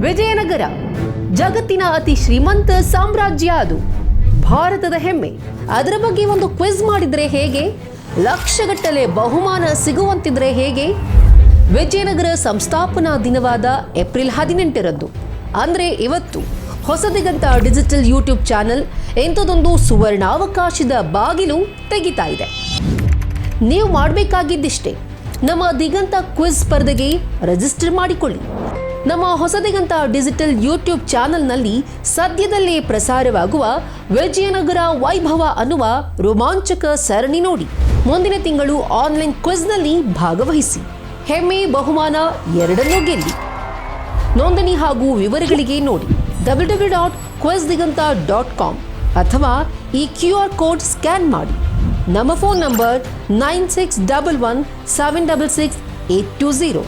ವಿಜಯನಗರ ಜಗತ್ತಿನ ಅತಿ ಶ್ರೀಮಂತ ಸಾಮ್ರಾಜ್ಯ. ಅದು ಭಾರತದ ಹೆಮ್ಮೆ. ಅದರ ಬಗ್ಗೆ ಒಂದು ಕ್ವಿಜ್ ಮಾಡಿದ್ರೆ ಹೇಗೆ? ಲಕ್ಷಗಟ್ಟಲೆ ಬಹುಮಾನ ಸಿಗುವಂತಿದ್ರೆ ಹೇಗೆ? ವಿಜಯನಗರ ಸಂಸ್ಥಾಪನಾ ದಿನವಾದ ಏಪ್ರಿಲ್ 18ರಂದು ಅಂದರೆ ಇವತ್ತು ಹೊಸದಿಗಂತ ಡಿಜಿಟಲ್ ಯೂಟ್ಯೂಬ್ ಚಾನೆಲ್ ಇಂಥದೊಂದು ಸುವರ್ಣಾವಕಾಶದ ಬಾಗಿಲು ತೆಗಿತಾ ಇದೆ. ನೀವು ಮಾಡಬೇಕಾಗಿದ್ದಿಷ್ಟೇ, ನಮ್ಮ ದಿಗಂತ ಕ್ವಿಜ್ ಸ್ಪರ್ಧೆಗೆ ರಿಜಿಸ್ಟರ್ ಮಾಡಿಕೊಳ್ಳಿ. ನಮ್ಮ ಹೊಸದಿಗಂತ ಡಿಜಿಟಲ್ ಯೂಟ್ಯೂಬ್ ಚಾನೆಲ್ನಲ್ಲಿ ಸದ್ಯದಲ್ಲೇ ಪ್ರಸಾರವಾಗುವ ವಿಜಯನಗರ ವೈಭವ ಅನ್ನುವ ರೋಮಾಂಚಕ ಸರಣಿ ನೋಡಿ. ಮುಂದಿನ ತಿಂಗಳು ಆನ್ಲೈನ್ ಕ್ವಿಜ್ನಲ್ಲಿ ಭಾಗವಹಿಸಿ ಹೆಮ್ಮೆ ಬಹುಮಾನ ಎರಡನ್ನೂ ಗೆಲ್ಲಿ. ನೋಂದಣಿ ಹಾಗೂ ವಿವರಗಳಿಗೆ ನೋಡಿ www.quizdiganta.com ಅಥವಾ ಈ QR ಕೋಡ್ ಸ್ಕ್ಯಾನ್ ಮಾಡಿ. ನಮ್ಮ ಫೋನ್ ನಂಬರ್ 9611766820.